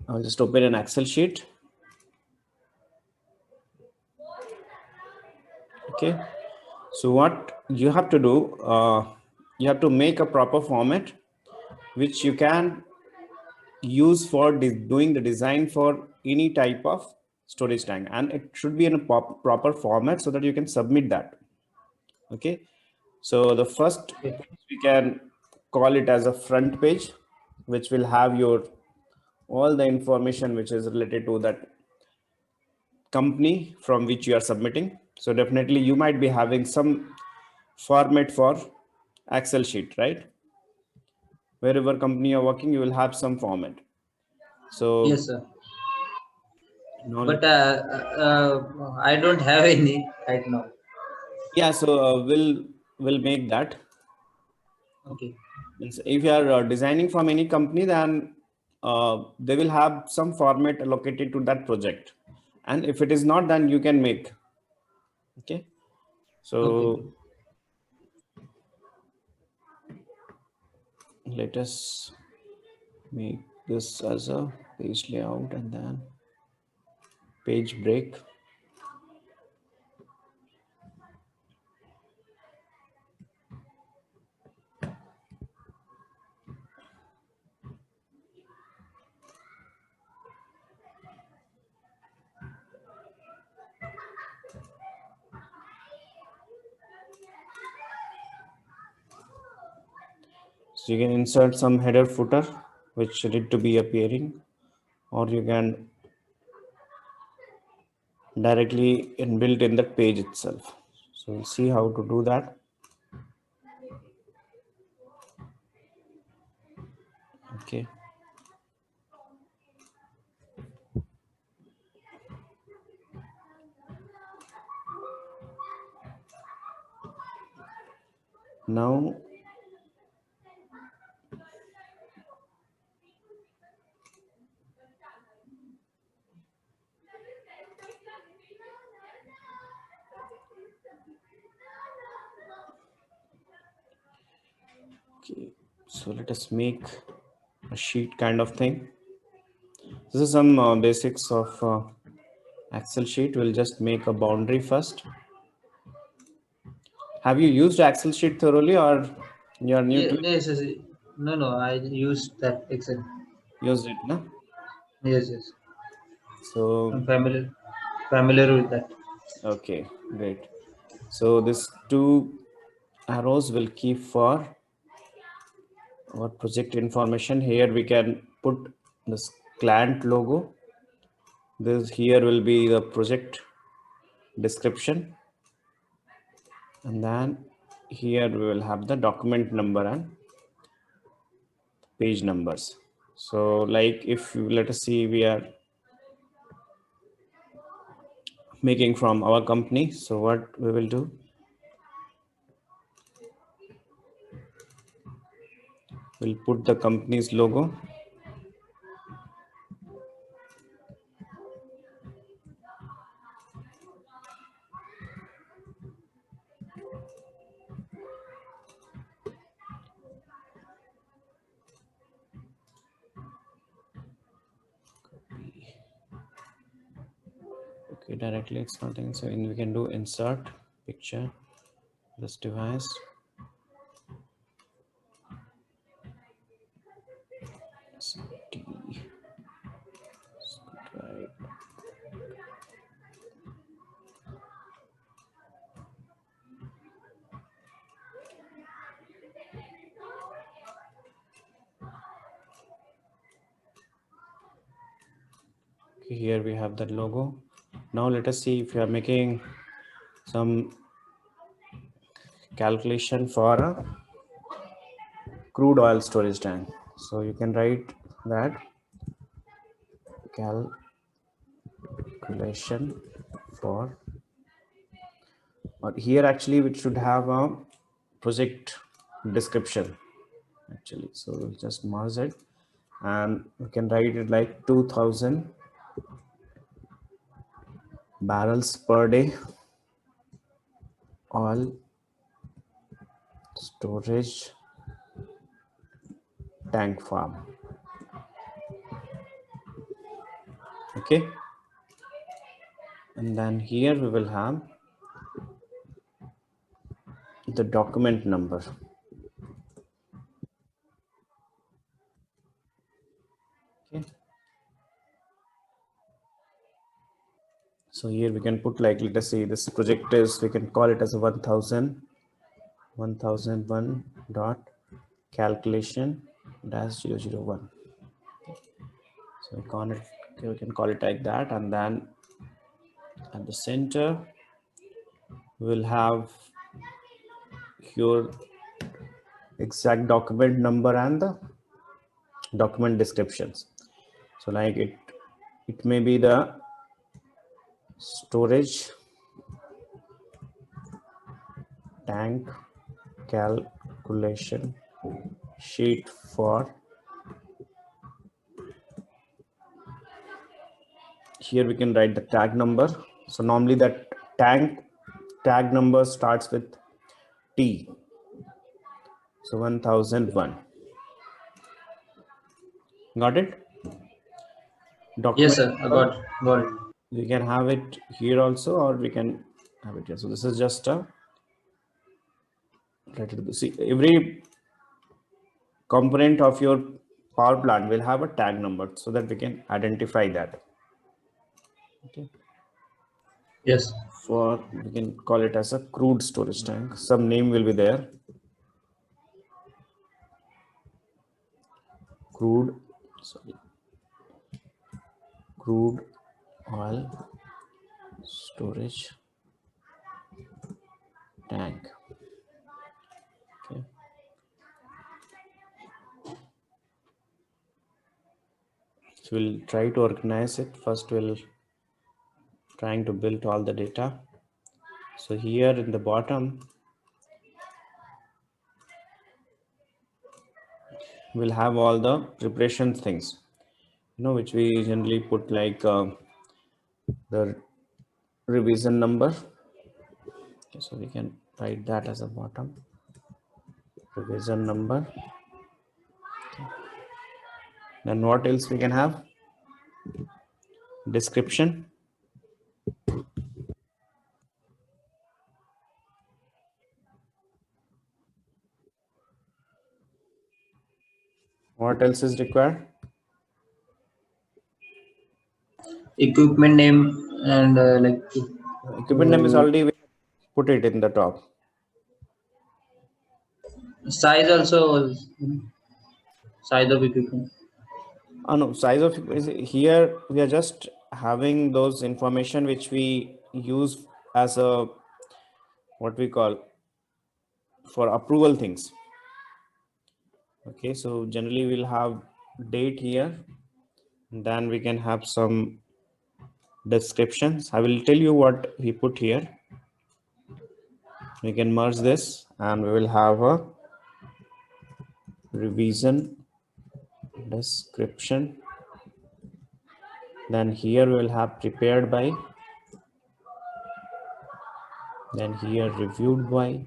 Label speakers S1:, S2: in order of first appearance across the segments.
S1: I'll just open an Excel sheet. Okay. So what you have to do, you have to make a proper format which you can use for doing the design for any type of storage tank, and it should be in a proper format so that you can submit that. Okay. So the first page we can call it as a front page, which will have your all the information which is related to that company from which you are submitting. So definitely you might be having some format for Excel sheet, right? Wherever company you're working, you will have some format. So
S2: Yes, sir.
S1: now
S2: But I don't have any right now.
S1: yeah, so we'll make that.
S2: Okay.
S1: Means if you are designing from any company, then they will have some format allocated to that project, and if it is not, then you can make. Okay.
S2: Okay.
S1: So let us make this as a page layout and then page break. So you can insert some header footer which need to be appearing, or you can directly inbuilt in the page itself. So we'll see how to do that. Okay. Now okay, so let us make a sheet kind of thing. This is some basics of Excel sheet. We'll just make a boundary first. Have you used Excel sheet thoroughly, or you are new
S2: Yeah,
S1: to it?
S2: yes, yes. No, no, I use that Excel.
S1: Used it, no?
S2: Yes, yes.
S1: So
S2: I'm familiar with that.
S1: okay, great. So this two arrows will keep for our project information. Here we can put this client logo. This here will be the project description, and then here we will have the document number and page numbers. So like if let us see, we are making from our company. So what we will do, we'll put the company's logo. Okay, directly it's nothing. So we can do insert picture, this device. CD, right. Okay, here we have that logo. Now let us see if you are making some calculation for a crude oil storage tank. So you can write that calculation for, or here actually we should have a project description actually. So we'll just merge it and we can write it like 2000 barrels per day oil storage tank farm. Okay. And then here we will have the document number. Okay. So here we can put, like, let us say this project is, we can call it as a 1001 dot calculation dash 001. So we can call it like that, and then at the center we'll have your exact document number and the document descriptions. So like it may be the storage tank calculation sheet for, here we can write the tag number. So normally that tag number starts with T. So 1001. Got it?
S2: Yes,
S1: Document
S2: sir. I
S1: number,
S2: got it.
S1: we can have it here also, or we can have it here. So this is just a, see, every component of your power plant will have a tag number so that we can identify that. Okay.
S2: Yes.
S1: For, we can call it as a crude storage tank. Some name will be there. Crude oil storage tank. Okay. So we'll try to organize it. First we'll trying to build all the data. So here in the bottom we'll have all the preparation things, which we generally put, like the revision number. Okay, so we can write that as a bottom, revision number. Okay. Then what else we can have? Description. What else is required?
S2: Equipment name and like
S1: Equipment name is already, we put it in the top.
S2: size also. Size of equipment.
S1: Oh no, size of is here we are just having those information which we use as a, what we call, for approval things. Okay, so generally we'll have date here, and then we can have some descriptions. I will tell you what we put here. We can merge this and we will have a revision description. Then here we will have prepared by, then here reviewed by,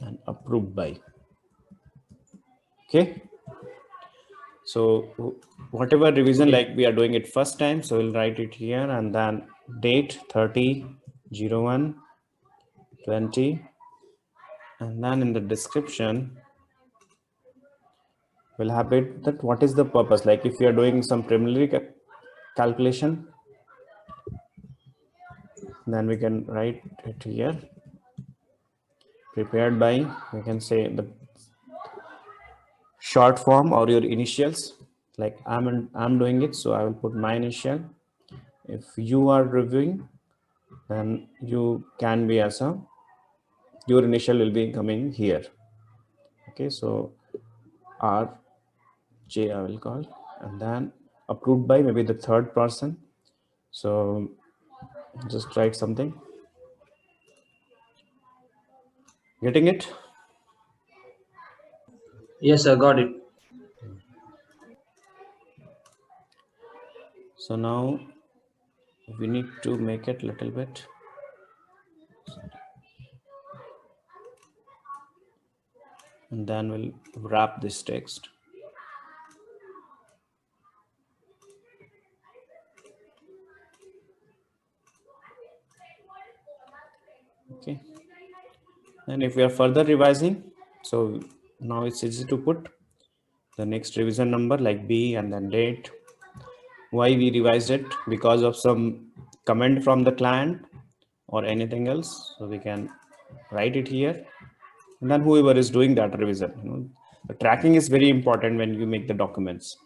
S1: and approved by. Okay, so whatever revision,
S2: Okay.
S1: like we are doing it first time, so we'll write it here, and then date 30/01/20, and then in the description we'll have it that what is the purpose, like if you are doing some preliminary calculation, then we can write it here, prepared by, we can say the short form or your initials, like I'm doing it, so I will put my initial. If you are reviewing, then you can be as a, your initial will be coming here. Okay, so RJ I will call, and then approved by maybe the third person. So just write something. Getting it?
S2: Yes, I got it.
S1: So now we need to make it a little bit. and then we'll wrap this text. Okay, and if we are further revising, so now it's easy to put the next revision number like B and then date. Why we revised it? Because of some comment from the client or anything else. So we can write it here. And then whoever is doing that revision, the tracking is very important when you make the documents.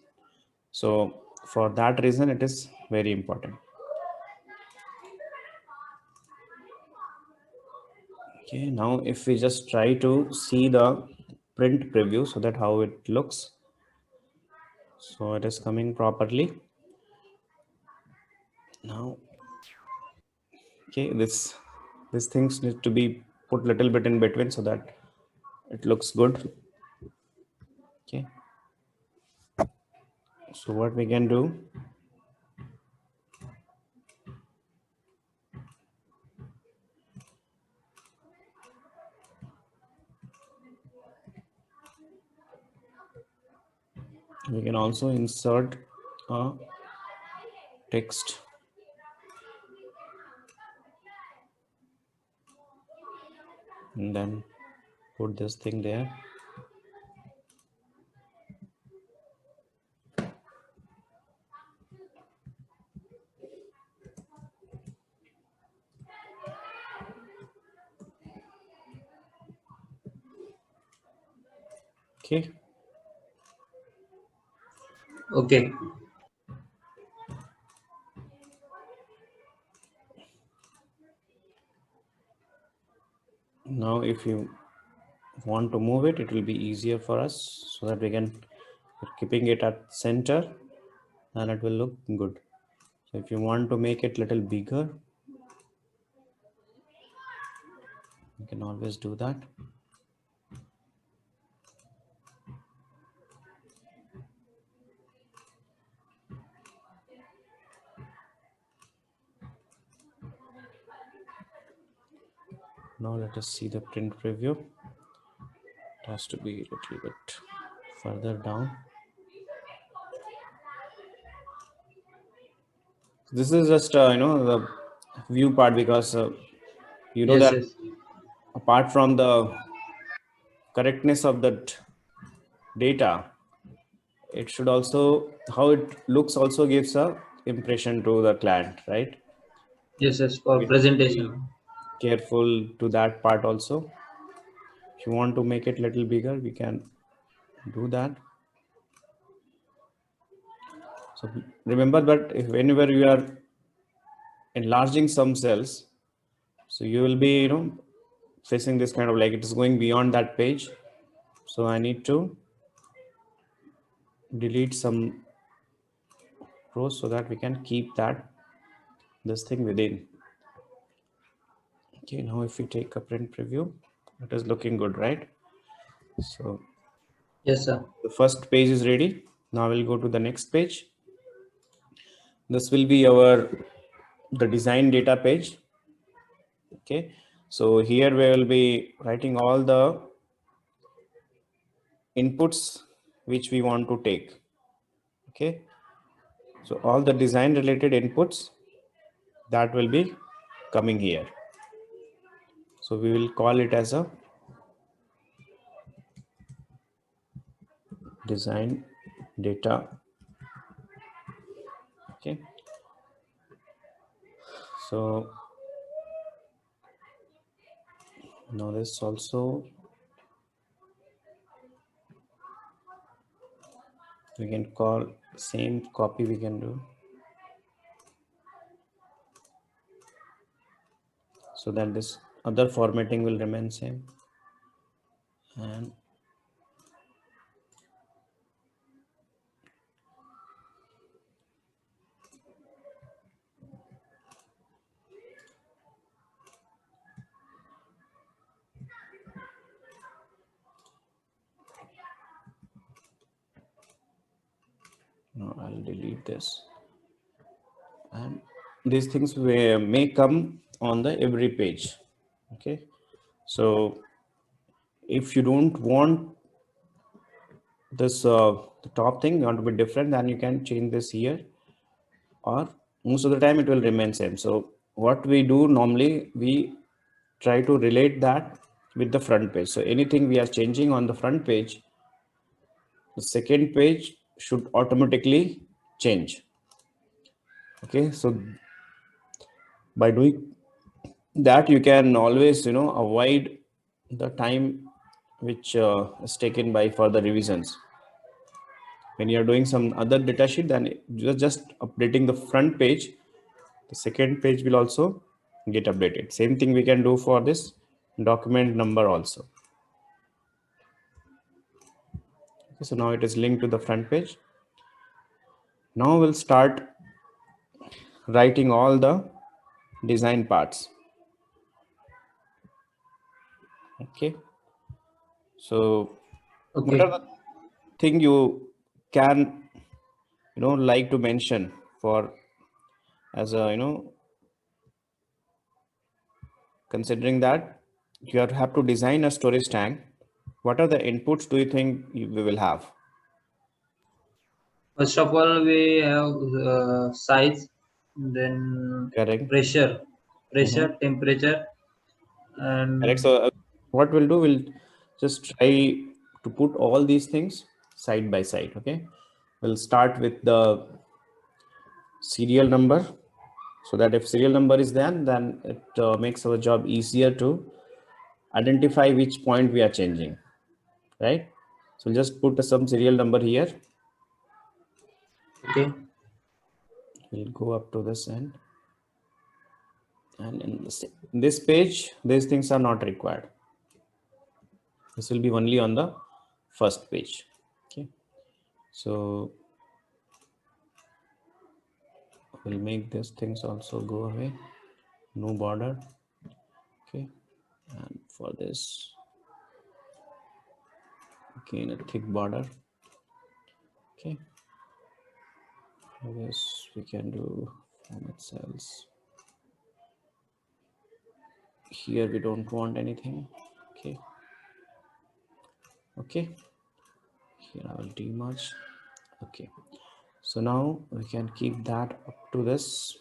S1: So for that reason, it is very important. Okay, now if we just try to see the print preview so that how it looks. So it is coming properly. Now, okay, this things need to be put little bit in between so that it looks good. Okay, so what we can do, we can also insert a text and then put this thing there. Okay,
S2: Okay.
S1: now if you want to move it, it will be easier for us so that we can keeping it at center and it will look good. So if you want to make it little bigger, you can always do that. Now let us see the print preview. It has to be a little bit further down. This is just the view part because you know
S2: Yes,
S1: that
S2: yes.
S1: apart from the correctness of that data, it should also how it looks also gives a impression to the client, right?
S2: Yes, yes, for
S1: We have to be
S2: presentation.
S1: careful to that part also. If you want to make it little bigger, we can do that. So remember that if whenever you are enlarging some cells, so you will be facing this kind of like it is going beyond that page. So I need to delete some rows so that we can keep that this thing within. Okay, now if we take a print preview, it is looking good, right? So
S2: Yes, sir.
S1: the first page is ready. Now we'll go to the next page. This will be our the design data page. Okay, so here we will be writing all the inputs which we want to take. Okay, so all the design related inputs that will be coming here. So we will call it as a design data. Okay, so now this also we can call same copy we can do so that this other formatting will remain same. And now I'll delete this. And these things may come on the every page. Okay, so If you don't want this the top thing, you want to be different, then you can change this here, or most of the time it will remain same. So what we do normally, we try to relate that with the front page. So anything we are changing on the front page, the second page should automatically change. Okay, so by doing that, you can always, avoid the time which is taken by further revisions. When you're doing some other data sheet, then you're just updating the front page, the second page will also get updated. Same thing we can do for this document number also. Okay, so now it is linked to the front page. Now we'll start writing all the design parts. Okay, so what
S2: Okay.
S1: are the thing you can like to mention for, as a considering that you have to design a storage tank, what are the inputs do you think we will have?
S2: First of all, we have size, then
S1: Correct.
S2: pressure,
S1: Mhm.
S2: temperature,
S1: Correct.
S2: and
S1: So what we'll do, we'll just try to put all these things side by side. Okay. We'll start with the serial number, so that if serial number is there, then it makes our job easier to identify which point we are changing, right? So we'll just put some serial number here.
S2: okay,
S1: We'll go up to this end, and in this page, these things are not required. This will be only on the first page. Okay. So we'll make these things also go away. No border. Okay. And for this, again a thick border. Okay. For this we can do format cells. Here we don't want anything. Okay. Okay. Here I will demerge. Okay. So now we can keep that up to this.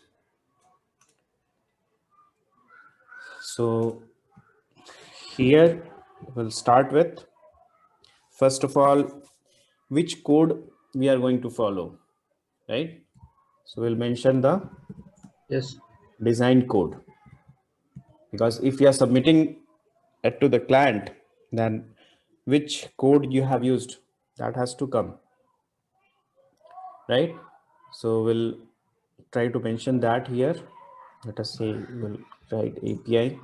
S1: So here we'll start with, first of all, which code we are going to follow, right? So we'll mention the
S2: yes,
S1: design code, because if you are submitting it to the client, then which code you have used, that has to come, right? So we'll try to mention that here. Let us say we'll write API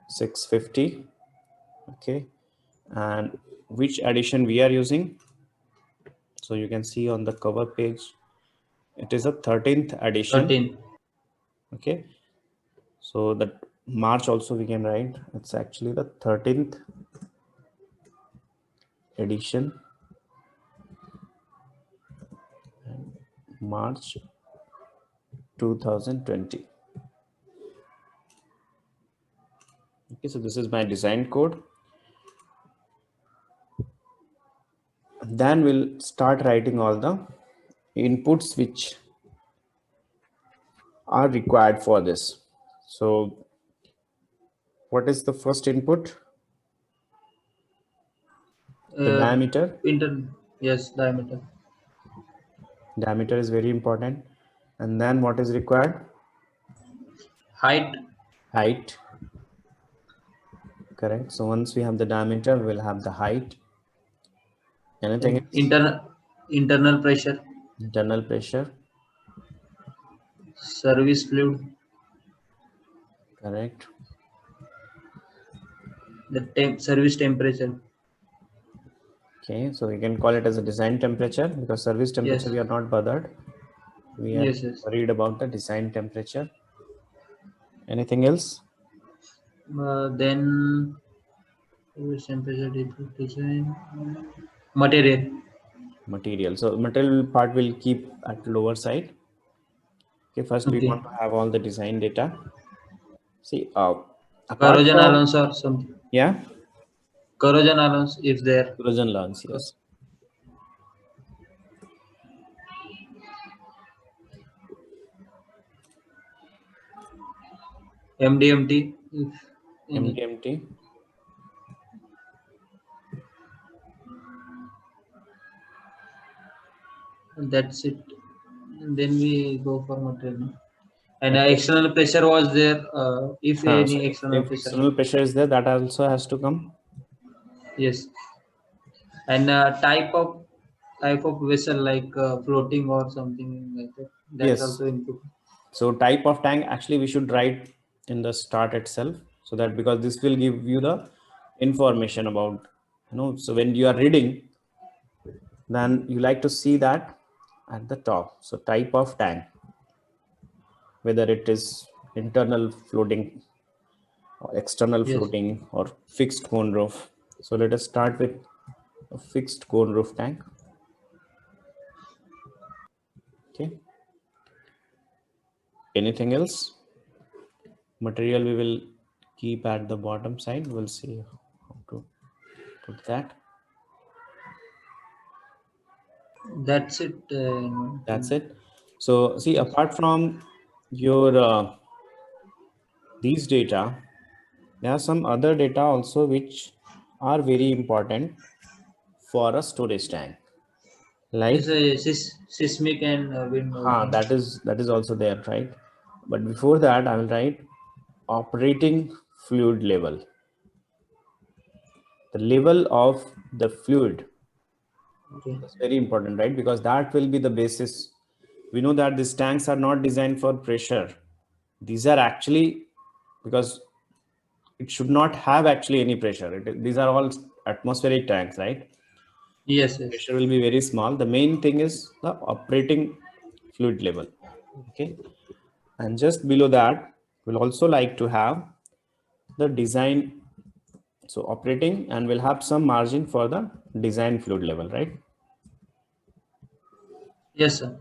S1: 650. Okay, and which edition we are using. So you can see on the cover page, it is a 13th edition.
S2: 13.
S1: Okay, so that March also we can write, it's actually the 13th edition, March 2020. Okay, so this is my design code. Then we'll start writing all the inputs which are required for this. So what is the first input? The
S2: Uh,
S1: diameter.
S2: yes, diameter,
S1: Diameter is very important. And then what is required?
S2: height,
S1: Height. Correct. So once we have the diameter, we'll have the height. Anything
S2: then
S1: else?
S2: internal pressure,
S1: Internal pressure.
S2: service fluid,
S1: Correct.
S2: the service temperature.
S1: Okay, so we can call it as a design temperature, because service temperature
S2: Yes,
S1: we are not bothered. We are
S2: yes, yes.
S1: worried about the design temperature. Anything else?
S2: Then service temperature, design, material.
S1: Material. So material part will keep at lower side. Okay, first we
S2: Okay,
S1: want to have all the design data. See, apart
S2: corrosion
S1: from,
S2: alarms or something.
S1: yeah,
S2: corrosion alarms if there.
S1: Corrosion alarms, yes.
S2: MDMT if any.
S1: MDMT.
S2: That's it. And then we go for material. And
S1: Okay.
S2: external pressure was there. If
S1: So
S2: any external
S1: if
S2: pressure.
S1: external pressure is there, that also has to come.
S2: Yes. And type of vessel like floating or something like that. That's
S1: Yes.
S2: also input.
S1: So type of tank, actually we should write in the start itself, so that because this will give you the information about, so when you are reading, then you like to see that at the top. So type of tank, whether it is internal floating or external
S2: Yes.
S1: floating or fixed cone roof. So let us start with a fixed cone roof tank. Okay. Anything else? Material we will keep at the bottom side. We'll see how to put that.
S2: That's it.
S1: That's it. So see, apart from your these data, there are some other data also which are very important for a storage tank.
S2: Yes,
S1: Like,
S2: seismic and wind also.
S1: that is also there, right? But before that, I will write operating fluid level. The level of the fluid
S2: Okay.
S1: is very important, right? Because that will be the basis. We know that these tanks are not designed for pressure. These are actually, because it should not have actually any pressure. These are all atmospheric tanks, right?
S2: Yes, yes.
S1: Pressure will be very small. The main thing is the operating fluid level. Okay. And just below that, we'll also like to have the design. So operating, and we'll have some margin for the design fluid level, right?
S2: Yes, sir.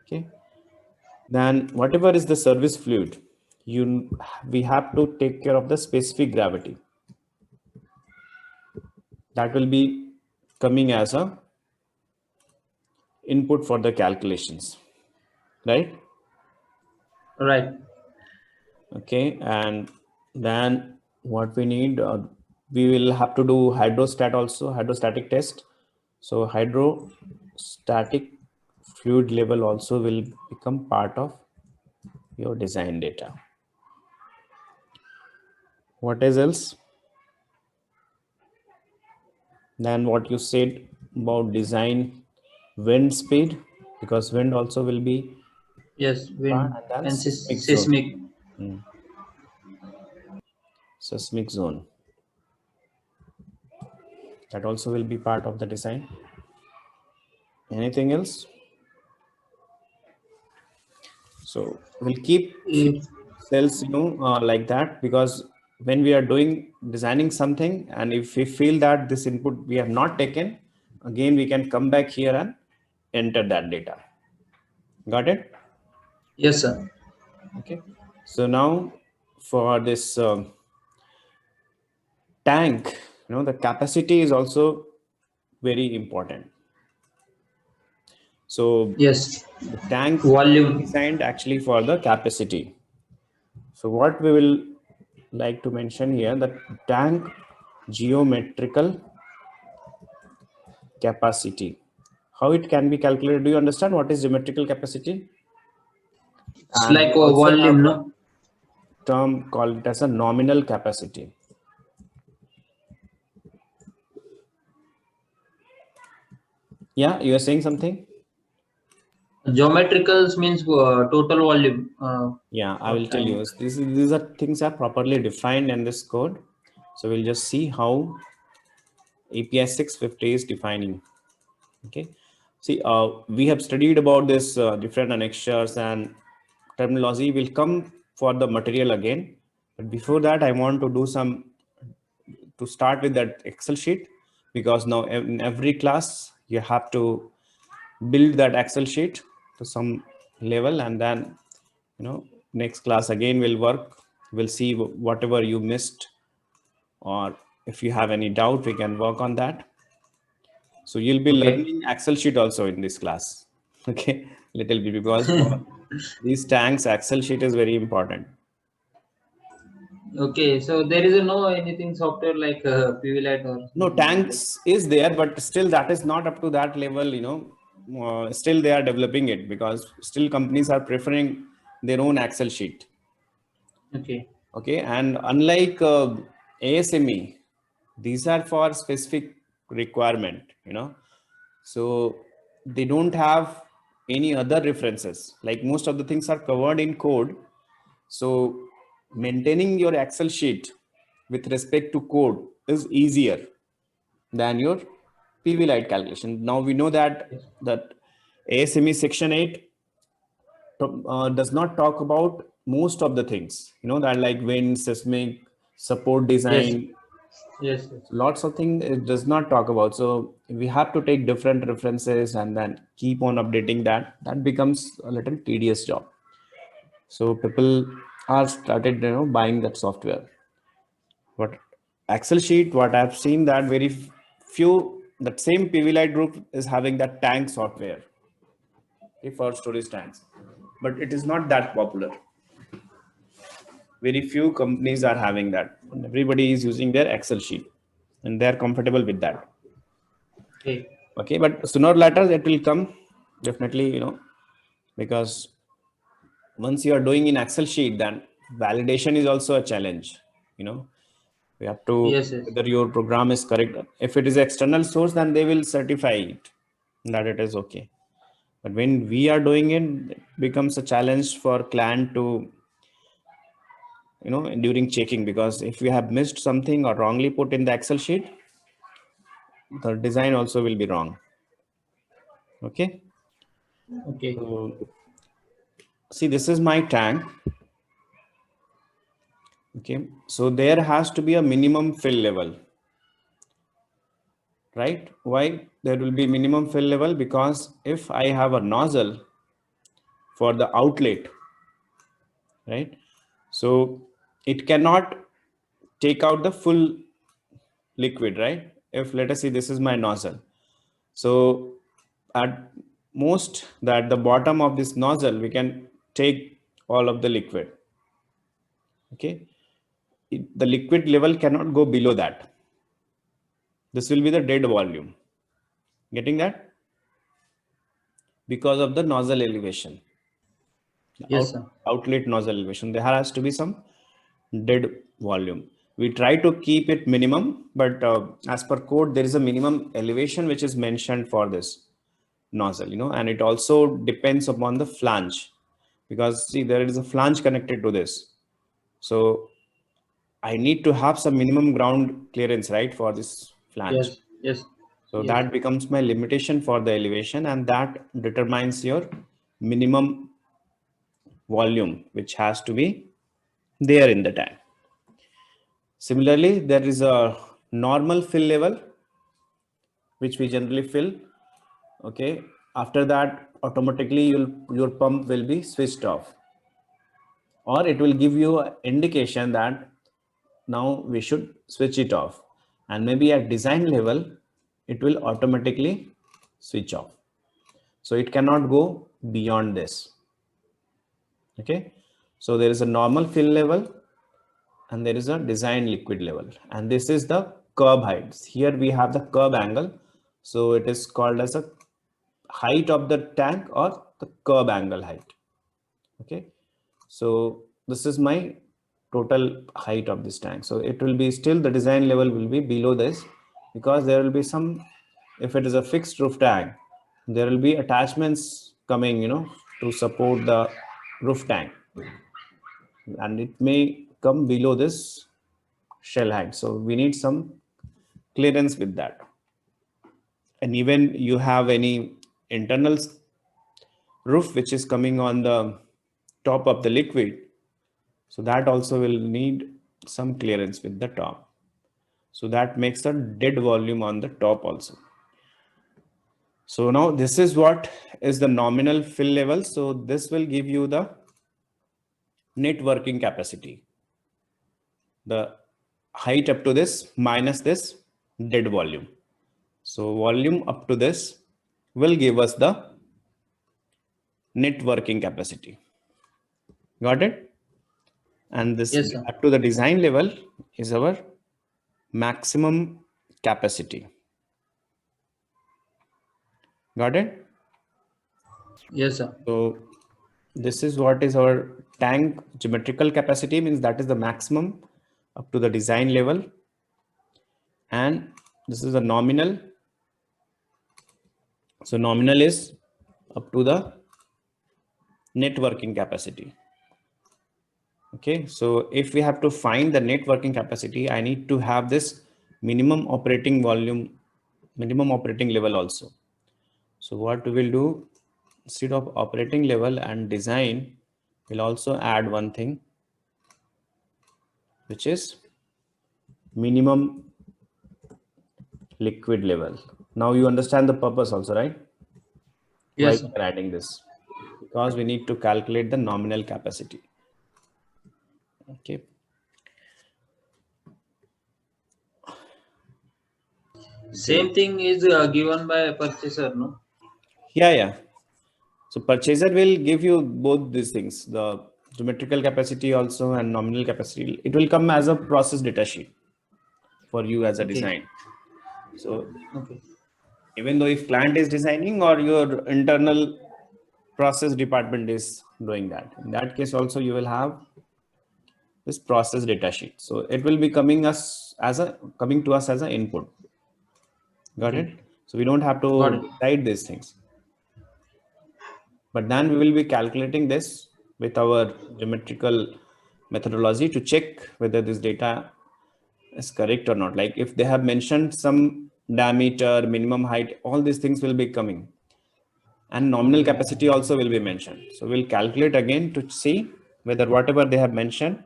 S1: Okay. Then whatever is the service fluid, we have to take care of the specific gravity. That will be coming as a input for the calculations, right?
S2: Right.
S1: Okay. And then what we need, we will have to do hydrostat also, hydrostatic test. So hydrostatic fluid level also will become part of your design data. What is else? Then what you said about design wind speed, because wind also will be
S2: Yes,
S1: part,
S2: wind
S1: and then
S2: and
S1: seismic zone.
S2: seismic.
S1: Seismic zone, that also will be part of the design. Anything else? So we'll keep few
S2: If,
S1: cells, like that, because when we are doing designing something, and if we feel that this input we have not taken, again we can come back here and enter that data. Got it?
S2: yes, sir.
S1: Okay. So now for this tank, the capacity is also very important. So
S2: Yes.
S1: the tank is
S2: Volume.
S1: designed actually for the capacity. So what we will like to mention here, the tank geometrical capacity. How it can be calculated? Do you understand what is geometrical capacity?
S2: It's
S1: And
S2: like
S1: we
S2: a
S1: also have
S2: volume,
S1: a
S2: no?
S1: term called it as a nominal capacity. Yeah, you are saying something?
S2: Geometricals means total volume.
S1: Yeah, I
S2: For
S1: will tell
S2: tank.
S1: you. These are things are properly defined in this code. So we'll just see how API 650 is defining. Okay. See, we have studied about this different annexures and terminology. Will come for the material again. But before that, I want to do to start with that Excel sheet, because now in every class you have to build that Excel sheet to some level, and then next class again will work. We'll see whatever you missed, or if you have any doubt, we can work on that. So you'll be
S2: Okay.
S1: learning Excel sheet also in this class. Okay, little bit, because for these tanks, Excel sheet is very important.
S2: Okay. So there is no anything software like PV Light or
S1: No,
S2: something like that.
S1: tanks is there, but still that is not up to that level, you know. Still they are developing it, because still companies are preferring their own Excel sheet.
S2: Okay.
S1: Okay, and unlike ASME, these are for specific requirement, you know. So they don't have any other references. Like most of the things are covered in code. So maintaining your Excel sheet with respect to code is easier than your PV light calculation. Now we know
S2: Yes.
S1: that ASME section 8 does not talk about most of the things, you know, that like wind, seismic, support
S2: Yes.
S1: design,
S2: Yes. Yes.
S1: lots of things it does not talk about. So we have to take different references and then keep on updating that. That becomes a little tedious job. So people are started, you know, buying that software. But Excel sheet, what I've seen that very few, that same PV Light group is having that tank software, okay, for storage tanks, but it is not that popular. Very few companies are having that. Everybody is using their Excel sheet, and they're comfortable with that.
S2: Okay.
S1: Okay, but sooner or later it will come, definitely, you know, because once you are doing in Excel sheet, then validation is also a challenge. You know, we have to,
S2: Yes. Yes.
S1: whether your program is correct. If it is external source, then they will certify it that it is okay. But when we are doing it, it becomes a challenge for client to, you know, during checking, because if we have missed something or wrongly put in the Excel sheet, the design also will be wrong. Okay.
S2: Okay.
S1: So see, this is my tank. Okay. So there has to be a minimum fill level, right? Why there will be minimum fill level? Because if I have a nozzle for the outlet, right? So it cannot take out the full liquid, right? If let us say this is my nozzle. So at most that the bottom of this nozzle, we can take all of the liquid. Okay. The liquid level cannot go below that. This will be the dead volume. Getting that? Because of the nozzle elevation,
S2: Yes, sir.
S1: outlet nozzle elevation, there has to be some dead volume. We try to keep it minimum, but as per code, there is a minimum elevation which is mentioned for this nozzle, you know, and it also depends upon the flange, because see, there is a flange connected to this. So I need to have some minimum ground clearance, right, for this flange.
S2: Yes. Yes.
S1: So
S2: Yes.
S1: that becomes my limitation for the elevation, and that determines your minimum volume, which has to be there in the tank. Similarly, there is a normal fill level, which we generally fill. Okay. After that, automatically your pump will be switched off, or it will give you an indication that now we should switch it off. And maybe at design level, it will automatically switch off. So it cannot go beyond this. Okay. So there is a normal fill level and there is a design liquid level. And this is the curb heights. Here we have the curb angle. So it is called as a height of the tank or the curb angle height. Okay. So this is my total height of this tank. So it will be still the design level will be below this, because there will be some, if it is a fixed roof tank, there will be attachments coming, you know, to support the roof tank, and it may come below this shell height. So we need some clearance with that. And even you have any internal roof which is coming on the top of the liquid, so that also will need some clearance with the top. So that makes a dead volume on the top also. So now this is what is the nominal fill level. So this will give you the net working capacity. The height up to this minus this dead volume. So volume up to this will give us the net working capacity. Got it? And this
S2: Yes, sir.
S1: up to the design level is our maximum capacity. Got it?
S2: Yes, sir.
S1: So this is what is our tank geometrical capacity, means that is the maximum up to the design level. And this is the nominal. So nominal is up to the net working capacity. Okay, so if we have to find the net working capacity, I need to have this minimum operating volume, minimum operating level also. So what we will do, instead of operating level and design, we'll also add one thing, which is minimum liquid level. Now you understand the purpose also, right? Why
S2: Yes,
S1: we
S2: sir.
S1: are adding this? Because we need to calculate the nominal capacity. Okay.
S2: Same thing is given by a purchaser, no?
S1: Yeah. So purchaser will give you both these things, the geometrical capacity also and nominal capacity. It will come as a process data sheet for you as a
S2: Okay.
S1: design. So
S2: Okay.
S1: even though if plant is designing or your internal process department is doing that, in that case also you will have this process data sheet. So it will be coming to us as an input. Got
S2: Okay.
S1: it? So we don't have
S2: Got
S1: to
S2: it.
S1: decide these things. But then we will be calculating this with our geometrical methodology to check whether this data is correct or not. Like if they have mentioned some diameter, minimum height, all these things will be coming. And nominal capacity also will be mentioned. So we'll calculate again to see whether whatever they have mentioned,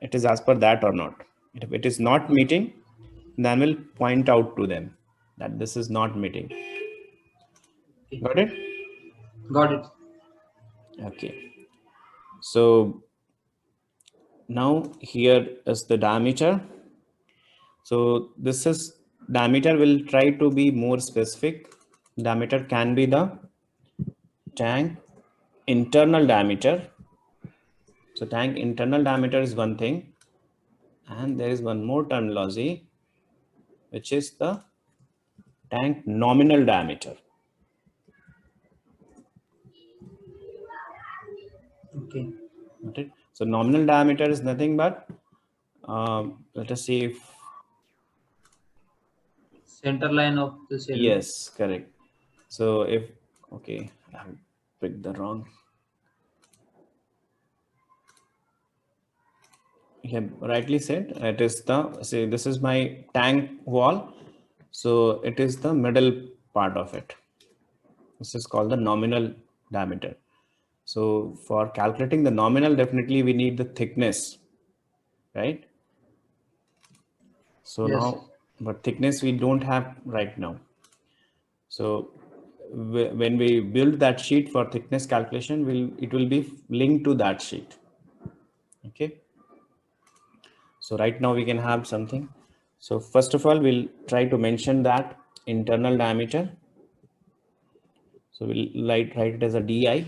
S1: it is as per that or not. If it is not meeting, then we'll point out to them that this is not meeting.
S2: Okay.
S1: Got it?
S2: Got it.
S1: Okay. So now here is the diameter. So this is diameter will try to be more specific. Diameter can be the tank internal diameter. So tank internal diameter is one thing. And there is one more terminology, which is the tank nominal diameter.
S2: Okay.
S1: Okay. So nominal diameter is nothing but, let us see if,
S2: Center line of the cell, no?
S1: yes, correct. So if, okay, I have picked the wrong. You have rightly said, it is the, say, this is my tank wall. So it is the middle part of it. This is called the nominal diameter. So for calculating the nominal, definitely we need the thickness, right? So
S2: Yes.
S1: now, but thickness we don't have right now. So when we build that sheet for thickness calculation, it will be linked to that sheet. Okay. So right now we can have something. So first of all, we'll try to mention that internal diameter. So we'll write it as a DI.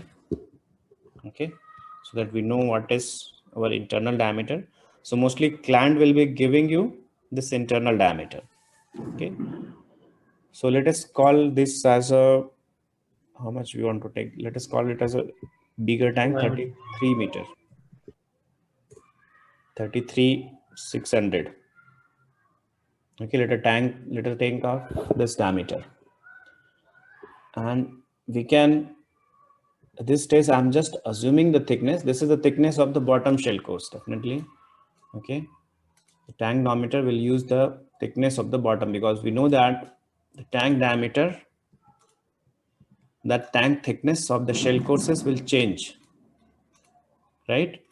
S1: Okay. So that we know what is our internal diameter. So mostly client will be giving you this internal diameter. Okay. So let us call this as a, how much we want to take. Let us call it as a bigger tank, 33 meter, 33,600. Okay, let us think of this diameter. And we can, at this stage, I'm just assuming the thickness. This is the thickness of the bottom shell course, definitely. Okay. The tank diameter will use the thickness of the bottom, because we know that the tank diameter, that tank thickness of the shell courses will change, right?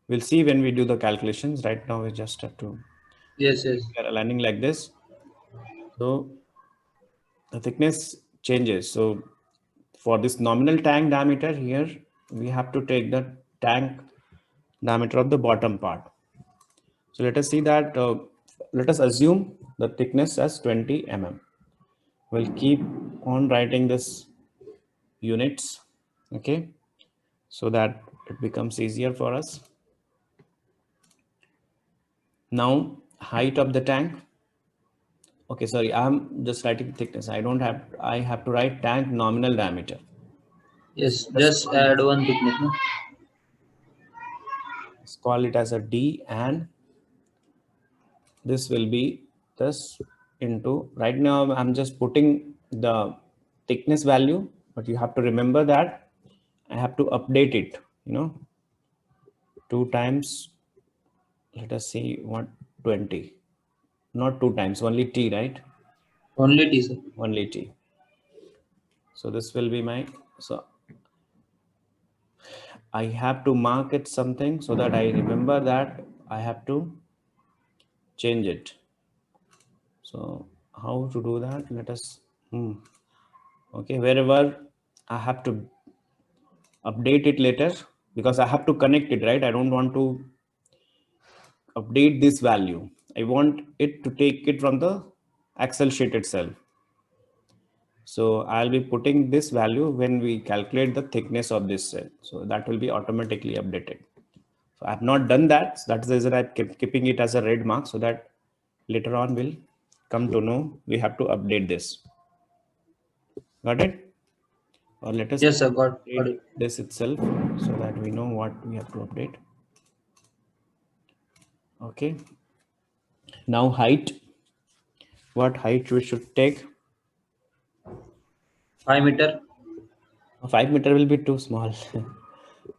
S1: We'll see when we do the calculations. Right now, we just have to,
S2: Yes.
S1: we
S2: Yes.
S1: are aligning like this. So the thickness changes. So for this nominal tank diameter here, we have to take the tank diameter of the bottom part. So let us see that let us assume the thickness as 20 mm. We'll keep on writing this units, okay, so that it becomes easier for us. Now height of the tank. Okay, sorry, I'm just writing thickness. I have to write tank nominal diameter.
S2: Yes,
S1: Let's
S2: just add one thickness. No?
S1: let's call it as a D, and this will be this into, right now I'm just putting the thickness value, but you have to remember that I have to update it, 2 times, let us see what, 20, not 2 times, only T, right?
S2: Only T, sir.
S1: Only T. So this will be my, so I have to mark it something so that I remember that I have to change it. So how to do that? Let us, okay, wherever I have to update it later, because I have to connect it, right? I don't want to update this value. I want it to take it from the Excel sheet itself. So I'll be putting this value when we calculate the thickness of this cell. So that will be automatically updated. So I've not done that. That's the reason I'm keeping it as a red mark, so that later on we'll come to know we have to update this. Got it? Or let us
S2: Yes, sir. Got
S1: update
S2: it.
S1: this itself so that we know what we have to update. Okay. Now height. What height we should take?
S2: 5 meter.
S1: 5 meter will be too small.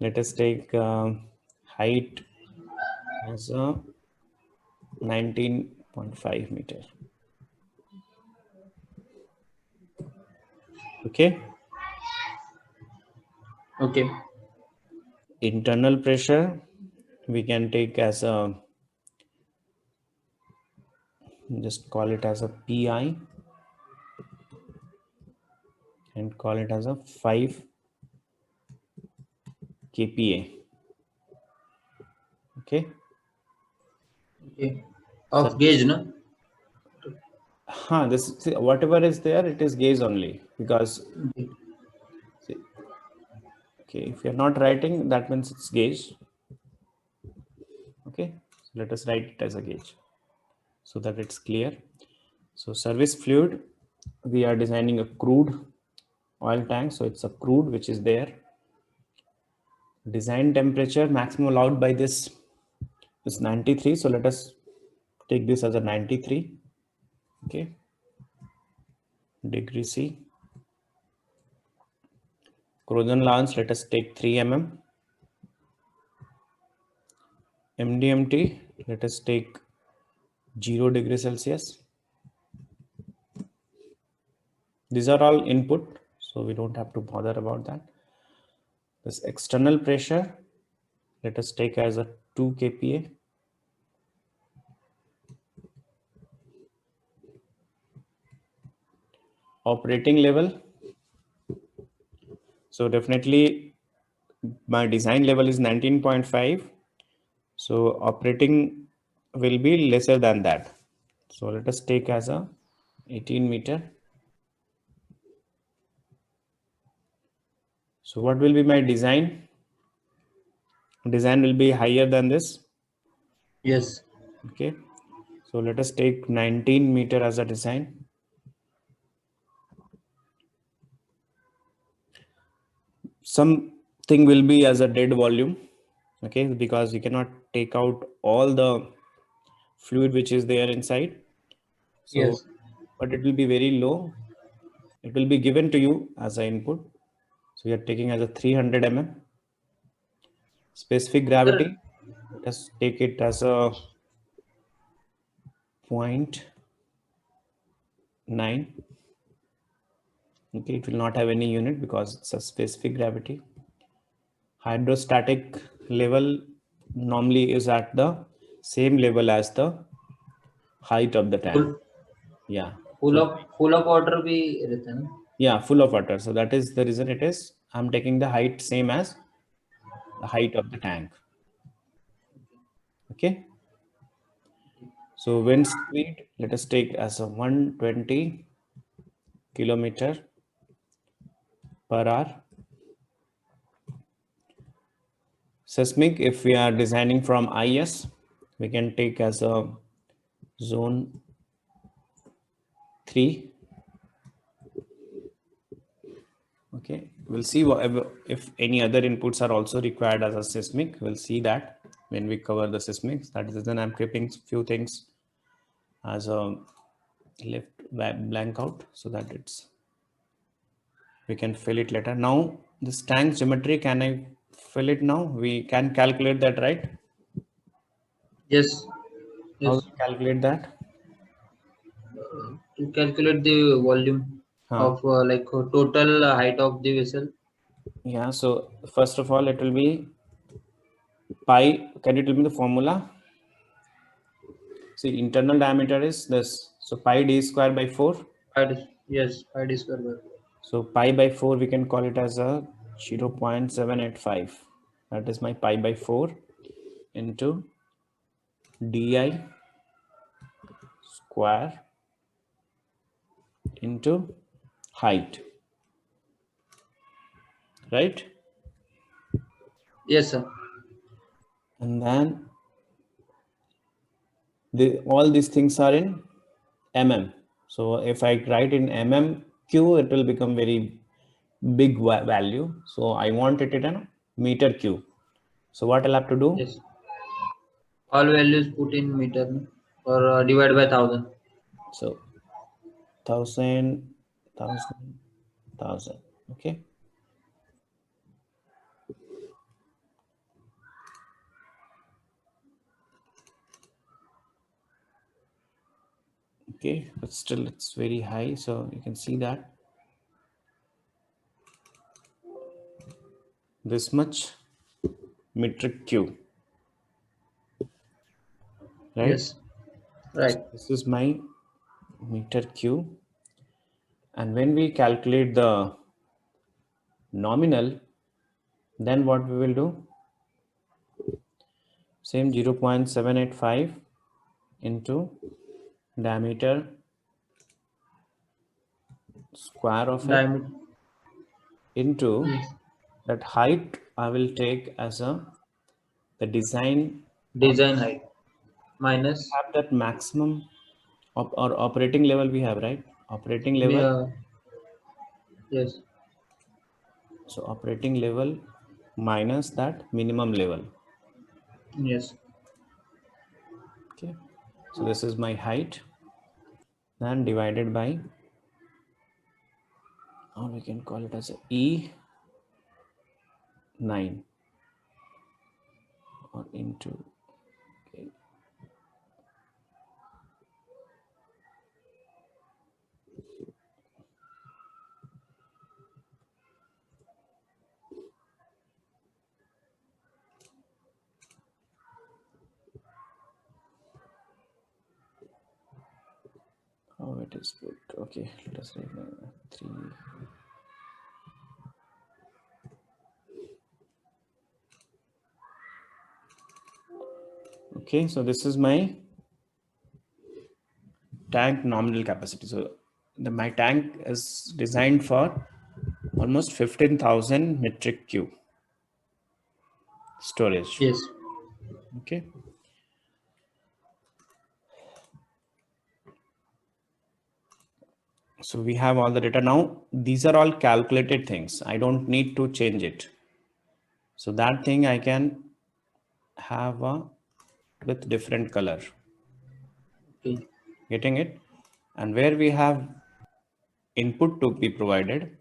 S1: Let us take height as a 19.5 meter. Okay.
S2: Okay.
S1: Internal pressure we can take as a, just call it as a PI, and call it as a 5 kPa. Okay.
S2: Okay.
S1: So
S2: Of gauge, no?
S1: this, see, whatever is there, it is gauge only, because
S2: Okay.
S1: see, okay, if you're not writing, that means it's gauge. Okay, so let us write it as a gauge so that it's clear. So service fluid, we are designing a crude oil tank, so it's a crude which is there. Design temperature maximum allowed by this is 93, so let us take this as a 93. Okay, degree C. Corrosion allowance, let us take 3 mm. MDMT, let us take 0 degrees Celsius. These are all input, so we don't have to bother about that. This external pressure, let us take as a 2 kPa. Operating level, so definitely my design level is 19.5, so operating will be lesser than that. So let us take as a 18 meter. So what will be my design? Design will be higher than this.
S2: Yes.
S1: Okay, so let us take 19 meter as a design. Something will be as a dead volume, okay, because you cannot take out all the fluid which is there inside. So,
S2: Yes.
S1: but it will be very low. It will be given to you as an input. So we are taking as a 300 mm. Specific
S2: Sir,
S1: gravity, let us take it as a 0.9. Okay, it will not have any unit because it's a specific gravity. Hydrostatic level normally is at the same level as the height of the tank.
S2: full
S1: Yeah.
S2: full
S1: So
S2: of full of water भी रहता है ना?
S1: yeah, full of water. So that is the reason it is. I'm taking the height same as the height of the tank. Okay. So wind speed, let us take as a 120 kilometer per hour. Seismic, if we are designing from IS, we can take as a zone 3. Okay, we'll see whatever, if any other inputs are also required as a seismic. We'll see that when we cover the seismics. That is, then I'm keeping few things as a left blank out so that it's we can fill it later. Now this tank geometry, can I fill it now? We can calculate that, right?
S2: Yes.
S1: How
S2: Yes.
S1: we calculate that?
S2: To calculate the volume
S1: Huh.
S2: of total height of the vessel.
S1: Yeah, so first of all, it will be pi. Can you tell me the formula? See, internal diameter is this. So pi d square by 4.
S2: Yes, pi d square by 4.
S1: So pi by 4, we can call it as a 0.785. That is my pi by 4 into di square into height, right?
S2: Yes, sir.
S1: And then all these things are in mm. So if I write in mm-q, it will become very big value. So I want it in a meter cube. So what I'll have to do?
S2: Yes. All values put in meter, no? Or divide by 1,000.
S1: So 1000, 1000, 1000. Okay. Okay, but still it's very high. So you can see that this much metric cube, right?
S2: Yes. Right.
S1: This is my meter cube. And when we calculate the nominal, then what we will do? Same 0.785 into diameter square of it
S2: Diameter.
S1: into
S2: Yes.
S1: that height. I will take as a the design
S2: Design height minus.
S1: have that maximum or operating level we have, right? Operating level.
S2: Yes.
S1: So operating level minus that minimum level.
S2: Yes.
S1: Okay. So this is my height, then divided by, or we can call it as a E9 or into, okay. Oh, it is good. Okay, let us write 3. Okay, so this is my tank nominal capacity. So my tank is designed for almost 15,000 metric cube storage.
S2: Yes.
S1: Okay. So we have all the data now. These are all calculated things. I don't need to change it. So that thing I can have with different color.
S2: Okay.
S1: Getting it? And where we have input to be provided,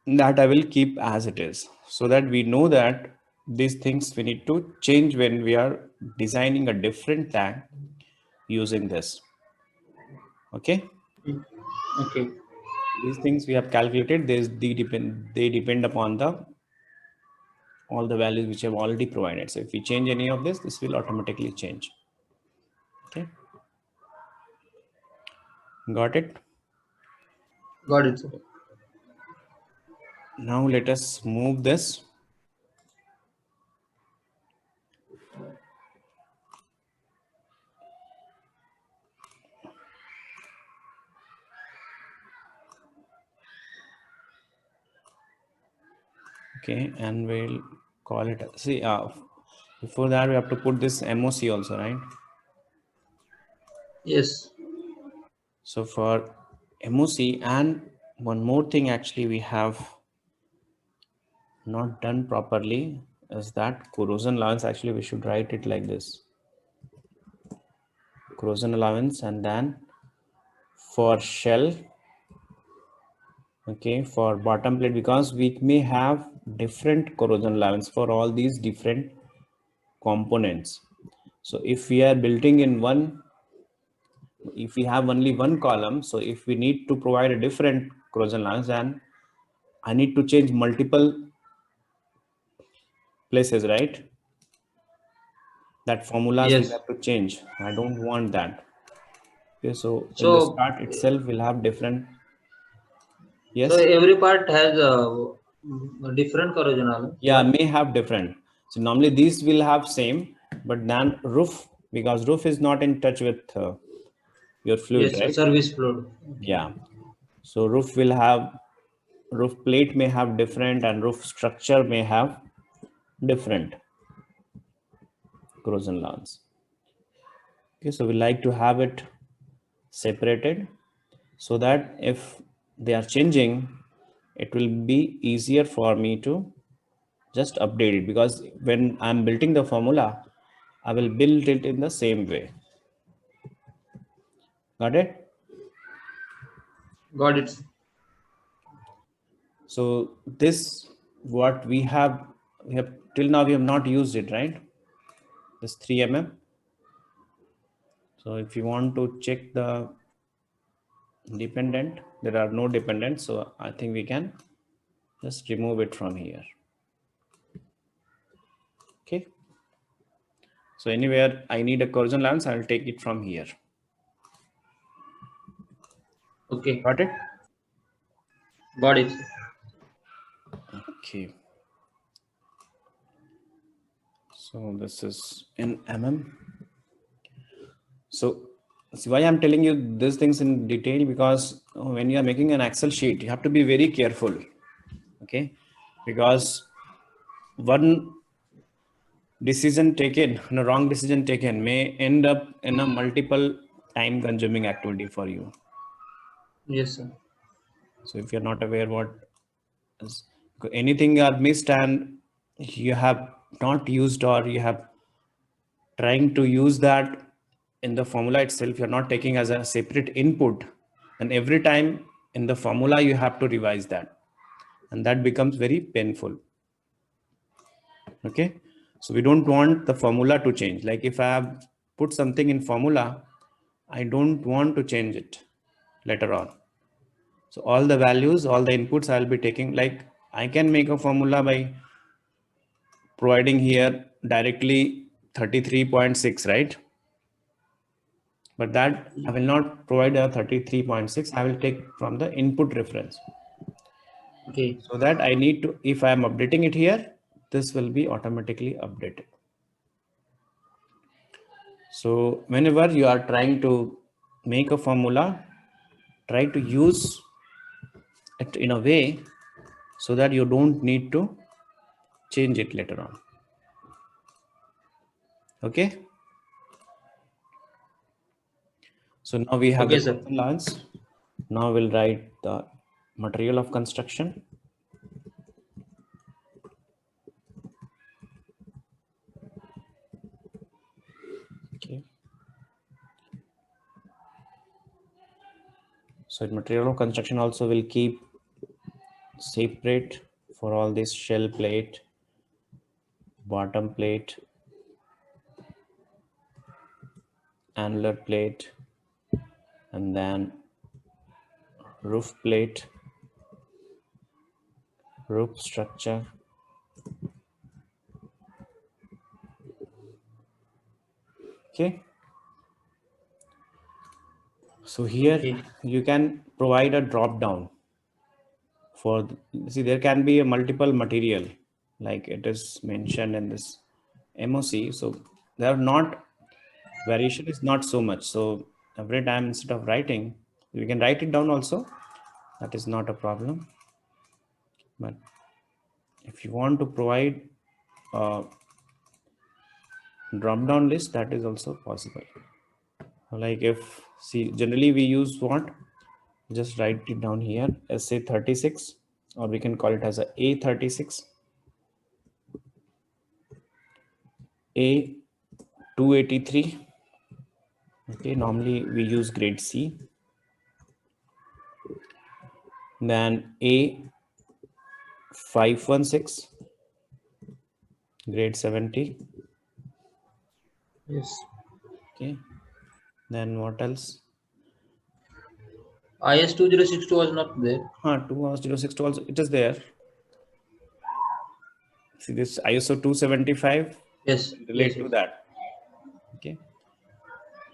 S1: that I will keep as it is, so that we know that these things we need to change when we are designing a different tank using this. Okay.
S2: Okay.
S1: These things we have calculated, they depend upon the all the values which have already provided. So if we change any of this will automatically change. Okay. Got it?
S2: Got it, sir.
S1: Now let us move this. Okay, and we'll call it, see, before that we have to put this MOC also, right?
S2: Yes.
S1: So for MOC, and one more thing actually we have not done properly is that corrosion allowance. Actually, we should write it like this: corrosion allowance, and then for shell, okay, for bottom plate, because we may have different corrosion allowance for all these different components. So if we are building in one, if we have only one column, so if we need to provide a different corrosion allowance, then I need to change multiple places, right? That formulas will
S2: Yes.
S1: have to change. I don't want that. Okay, so in the
S2: So
S1: start itself, we'll have different.
S2: so
S1: Yes.
S2: every part has a different corrosion allowance.
S1: Yeah,
S2: What?
S1: may have different. So normally these will have same, but then roof, because roof is not in touch with your fluid,
S2: Yes, a
S1: right?
S2: service flow. Okay.
S1: Yeah. So roof will have, roof plate may have different, and roof structure may have different corrosion allowance. Okay, so we like to have it separated so that if they are changing, it will be easier for me to just update it, because when I'm building the formula, I will build it in the same way. Got it?
S2: Got it.
S1: So this, what we have till now, we have not used it, right? This 3 mm. So if you want to check the dependent, there are no dependents. So I think we can just remove it from here. Okay. So anywhere I need a corrosion allowance, I'll take it from here.
S2: Okay.
S1: Got it?
S2: Got it.
S1: Okay. So this is in mm. So see why I'm telling you these things in detail, because when you are making an Excel sheet, you have to be very careful. Okay, because one decision taken, a wrong decision taken, may end up in a multiple time consuming activity for you.
S2: Yes, sir.
S1: So if you're not aware what is, anything you are missed and you have not used, or you have trying to use that in the formula itself, you're not taking as a separate input, and every time in the formula you have to revise that, and that becomes very painful. Okay, so we don't want the formula to change. Like if I have put something in formula, I don't want to change it later on. So all the values, all the inputs I'll be taking, like I can make a formula by providing here directly 33.6, right? But that I will not provide a 33.6. I will take from the input reference.
S2: Okay.
S1: So that I need to, if I am updating it here, this will be automatically updated. So whenever you are trying to make a formula, try to use it in a way so that you don't need to change it later on. Okay. So now we have
S2: Okay,
S1: the
S2: sir.
S1: lines. Now we'll write the material of construction. Okay. So material of construction also will keep separate for all this shell plate, bottom plate, annular plate, and then roof plate, roof structure. Okay. So here
S2: Okay.
S1: you can provide a drop down for, see, there can be a multiple material like it is mentioned in this MOC. So there are not, variation is not so much. So every time instead of writing, we can write it down also. That is not a problem. But if you want to provide a drop down list, that is also possible. Like if, see, generally we use what? Just write it down here, SA36, or we can call it as a A36, A283. Okay, normally we use grade C. Then A516, grade 70.
S2: Yes.
S1: Okay, then what else?
S2: IS 2062 was not there.
S1: 2062 also, it is there. See this ISO 275
S2: Yes.
S1: relate
S2: Yes.
S1: to
S2: Yes.
S1: that. Okay,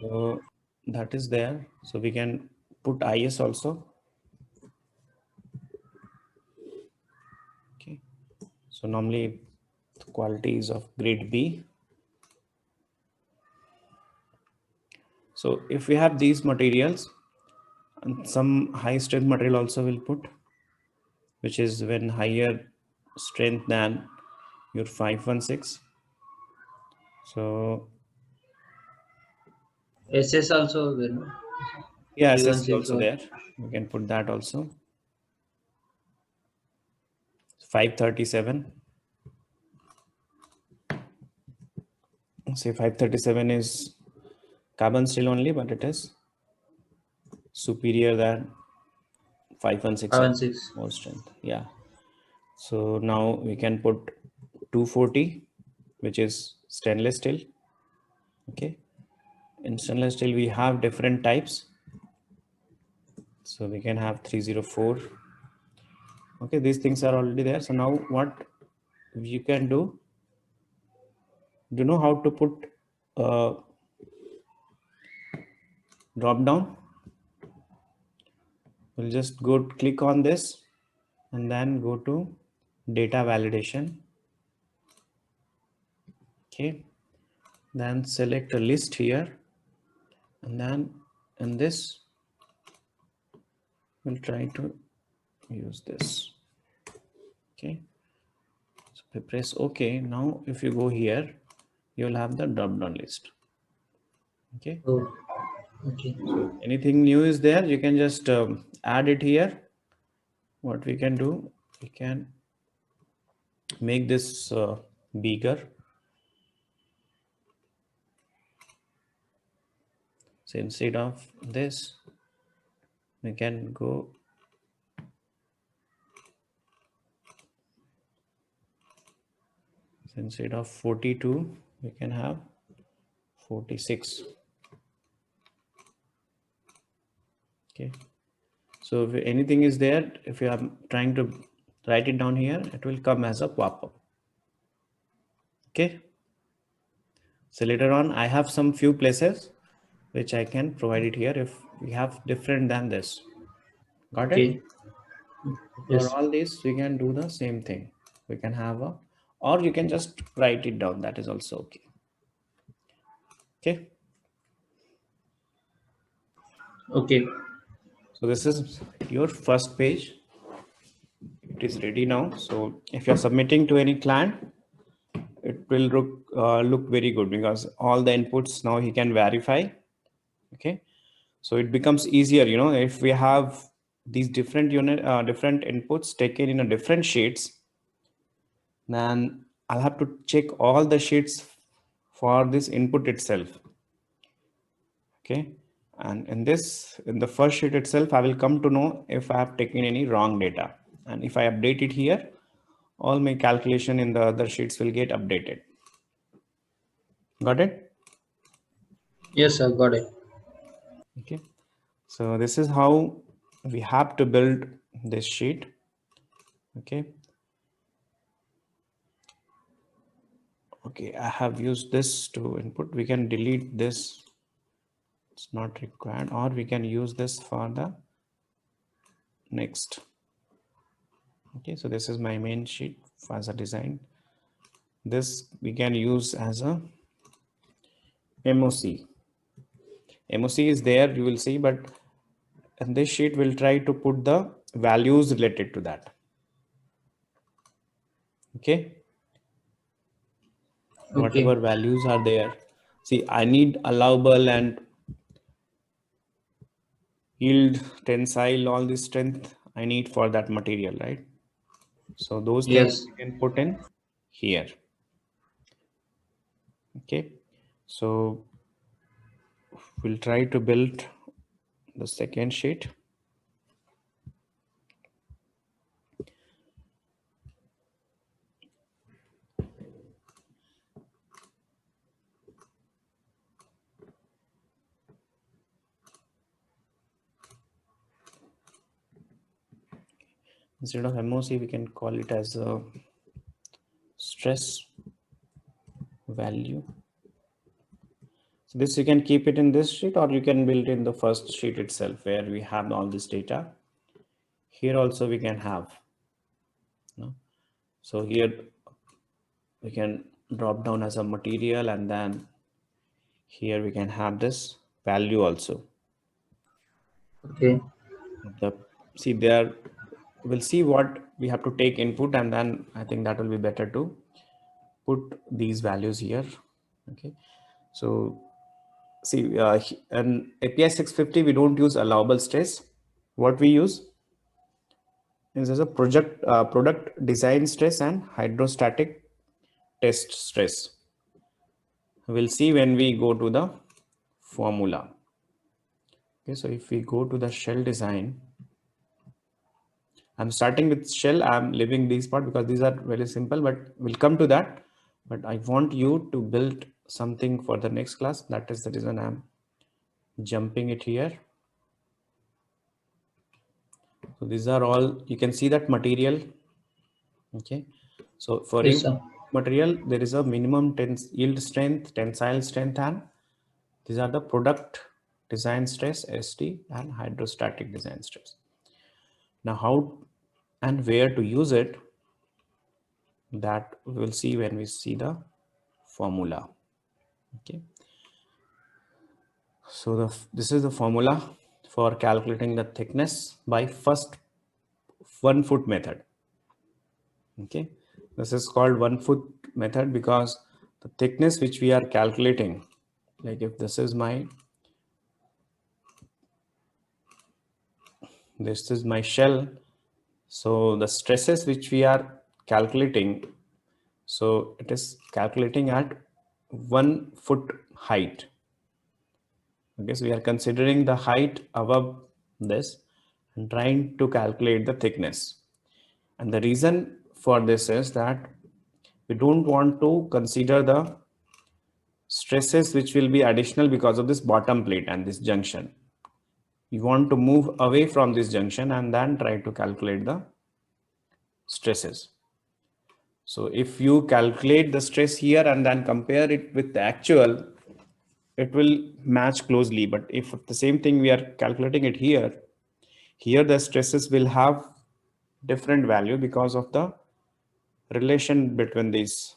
S1: so that is there. So we can put IS also. Okay, so normally the quality is of grade B. So if we have these materials, and some high strength material also will put, which is when higher strength than your 516. So
S2: SS also there. No?
S1: yeah, SS is
S2: 316
S1: also
S2: was.
S1: there. We can put that also. 537. Say 537 is carbon steel only, but it is superior than 516 or
S2: 516.
S1: more strength. Yeah. So now we can put 240, which is stainless steel. Okay. In stainless steel, we have different types. So we can have 304. Okay, these things are already there. So now what you can do you know how to put drop down? We'll just go click on this and then go to data validation. Okay, then select a list here, and then in this we'll try to use this. Okay, so we press OK. Now if you go here, you'll have the drop down list. Okay,
S2: Oh, okay.
S1: so anything new is there, you can just add it here. What we can do, we can make this bigger. So instead of this, we can go so instead of 42, we can have 46. Okay. So if anything is there, if you are trying to write it down here, it will come as a pop-up. Okay. So later on, I have some few places which I can provide it here if we have different than this. Got it?
S2: Okay.
S1: For
S2: Yes.
S1: all this, we can do the same thing. We can have a, or you can just write it down. That is also okay. Okay.
S2: Okay.
S1: So this is your first page. It is ready now. So if you're submitting to any client, it will look very good because all the inputs now he can verify. Okay. So it becomes easier, you know, if we have these different different inputs taken in a different sheets, then I'll have to check all the sheets for this input itself. Okay. And in the first sheet itself, I will come to know if I have taken any wrong data. And if I update it here, all my calculation in the other sheets will get updated. Got it?
S2: Yes, I got it.
S1: Okay. So this is how we have to build this sheet. Okay. Okay, I have used this to input. We can delete this. It's not required, or we can use this for the next. Okay, so this is my main sheet as a design. This we can use as a MOC. MOC is there, you will see, but in this sheet we'll try to put the values related to that. Okay.
S2: Okay.
S1: Whatever values are there. See, I need allowable and yield, tensile, all this strength I need for that material, right? So those things
S2: Yes.
S1: we can put in here. Okay. So we'll try to build the second sheet. Instead of MOC, we can call it as a stress value. So this you can keep it in this sheet, or you can build in the first sheet itself where we have all this data. Here also we can have. No? So here we can drop down as a material, and then here we can have this value also.
S2: Okay.
S1: The see there, we'll see what we have to take input, and then I think that will be better to put these values here. Okay. So see, in API 650, we don't use allowable stress. What we use is as a product design stress and hydrostatic test stress. We'll see when we go to the formula. Okay, so if we go to the shell design, I'm starting with shell. I'm leaving these part because these are very simple, but we'll come to that. But I want you to build something for the next class. That is the reason I'm jumping it here. So these are all, you can see that material. Okay. So for
S2: Yes,
S1: each
S2: sir.
S1: material, there is a minimum yield strength, tensile strength, and these are the product design stress, ST, and hydrostatic design stress. Now, how and where to use it, that we'll see when we see the formula. Okay. So this is the formula for calculating the thickness by first 1 foot method. Okay. This is called 1 foot method because the thickness which we are calculating, like if this is my shell, so the stresses which we are calculating, so it is calculating at 1 foot height. Okay, so we are considering the height above this and trying to calculate the thickness. And the reason for this is that we don't want to consider the stresses which will be additional because of this bottom plate and this junction. We want to move away from this junction and then try to calculate the stresses. So if you calculate the stress here and then compare it with the actual, it will match closely. But if the same thing we are calculating it here, the stresses will have different value because of the relation between these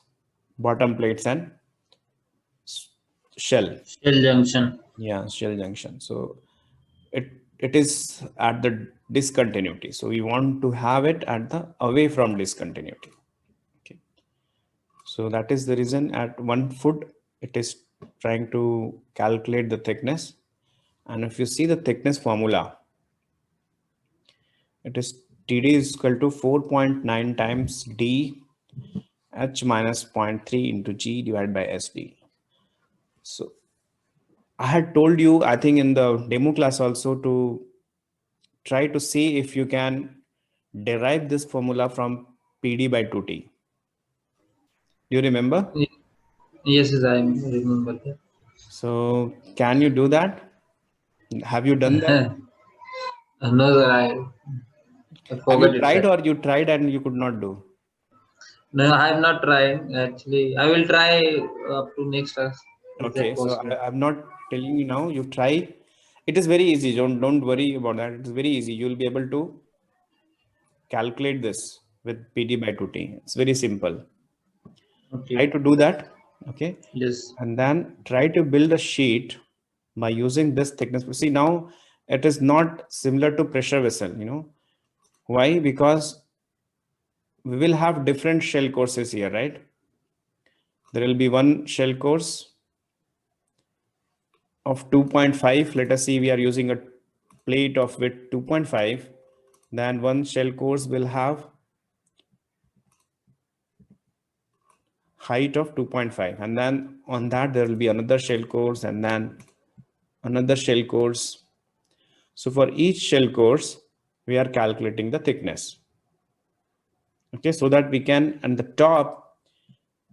S1: bottom plates and shell.
S2: Shell junction.
S1: Yeah, shell junction. So it is at the discontinuity. So we want to have it at the away from discontinuity. Okay. So that is the reason at 1 foot it is trying to calculate the thickness. And if you see the thickness formula, it is TD is equal to 4.9 times D H minus 0.3 into G divided by SD. So I had told you, I think in the demo class also, to try to see if you can derive this formula from PD by 2T. Do you remember?
S2: Yes, yes, I remember that.
S1: So can you do that? Have you done that?
S2: No, sir, I
S1: Have you
S2: forgot it,
S1: tried,
S2: sir.
S1: or you tried and you could not do?
S2: No, I have not tried. Actually, I will try up to next class. Is that
S1: Okay, so
S2: possible?
S1: I'm not telling you now. You try. It is very easy. Don't worry about that. It is very easy. You'll be able to calculate this with PD by 2T. It's very simple. Try
S2: Okay.
S1: to do that. Okay,
S2: Yes.
S1: and then try to build a sheet by using this thickness. See, now it is not similar to pressure vessel. Why? Because we will have different shell courses here, right? There will be one shell course of 2.5. Let us see, we are using a plate of width 2.5. Then one shell course will have height of 2.5. And then on that, there will be another shell course and then another shell course. So for each shell course, we are calculating the thickness. Okay, so that we can, at the top,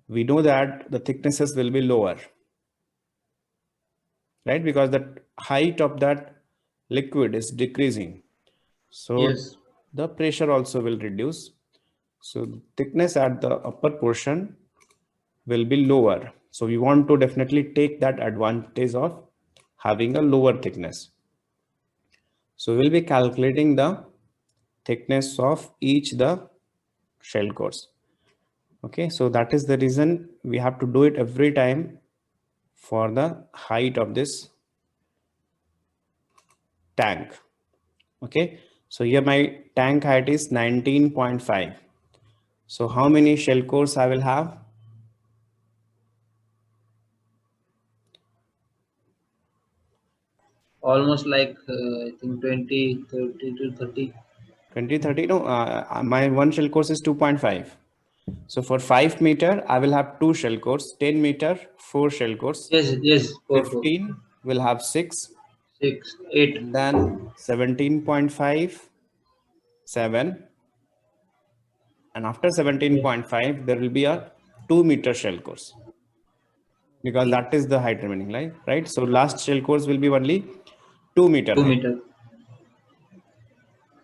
S1: we know that the thicknesses will be lower, right? Because the height of that liquid is decreasing. So
S2: Yes.
S1: the pressure also will reduce. So the thickness at the upper portion will be lower. So we want to definitely take that advantage of having a lower thickness. So we'll be calculating the thickness of each the shell cores. Okay, so that is the reason we have to do it every time for the height of this tank. Okay, so here my tank height is 19.5. So how many shell cores I will have?
S2: Almost like I think 20, 30 to 30.
S1: 20, 30? No, my one shell course is 2.5. So for 5 meter, I will have two shell cores. 10 meter, four shell cores.
S2: Yes, yes, 4, 4.
S1: 15 will have six.
S2: 6, 8.
S1: And then 17.5, 7. And after
S2: Yes.
S1: 17.5, there will be a 2 meter shell course because
S2: Okay.
S1: that is the height remaining, right? So last shell course will be only 2 meter
S2: 2
S1: height.
S2: meter.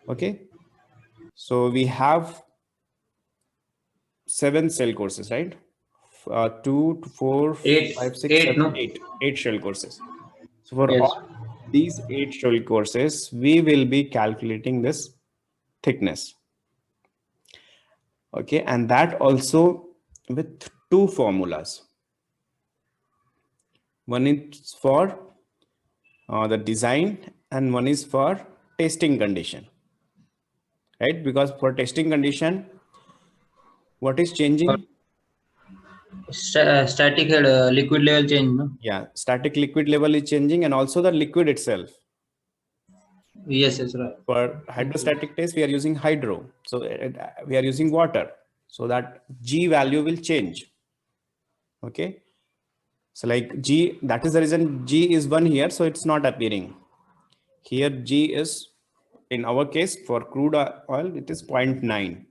S1: Okay. So we have 7 shell courses, right? 2, 4,
S2: 8,
S1: 5, 6,
S2: 8,
S1: 7,
S2: no?
S1: 8. 8 shell courses. So for
S2: Yes.
S1: all these 8 shell courses, we will be calculating this thickness. Okay, and that also with two formulas. One is for the design and one is for testing condition, right? Because for testing condition, what is
S2: Or
S1: changing?
S2: static head, liquid level change, no?
S1: Yeah, static liquid level is changing and also the liquid itself.
S2: Yes, yes, right.
S1: For hydrostatic test, we are using hydro. So we are using water. So that G value will change. Okay. So like G, that is the reason G is 1 here. So it's not appearing. Here G is, in our case, for crude oil, it is 0.9.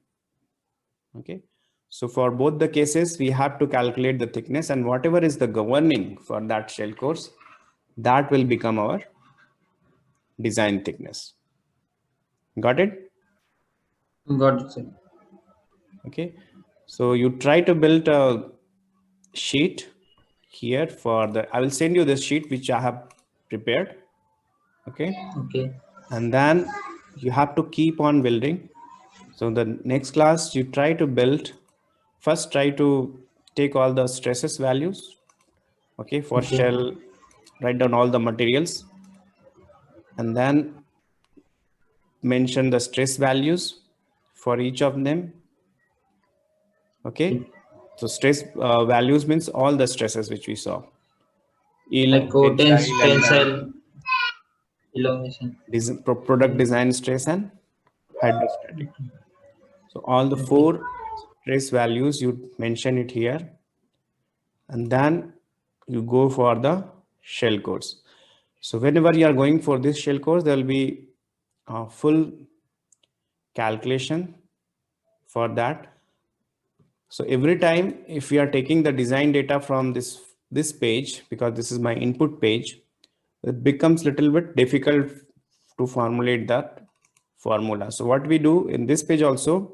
S1: Okay. So for both the cases, we have to calculate the thickness and whatever is the governing for that shell course, that will become our design thickness. Got it?
S2: Got it, sir.
S1: Okay. So you try to build a sheet here for the, I will send you this sheet which I have prepared. Okay.
S2: Okay.
S1: And then you have to keep on building. So the next class you try to build, first try to take all the stresses values. Okay. For
S2: Okay.
S1: shell, write down all the materials and then mention the stress values for each of them. Okay. So stress values means all the stresses which we saw.
S2: Like
S1: Yield,
S2: tense,
S1: tensile, and then
S2: tensile, elongation.
S1: product design stress and hydrostatic. So all the
S2: Okay.
S1: 4 stress values you mention it here, and then you go for the shell course. So whenever you are going for this shell course, there will be a full calculation for that. So every time if we are taking the design data from this page, because this is my input page, it becomes little bit difficult to formulate that formula. So what we do in this page also,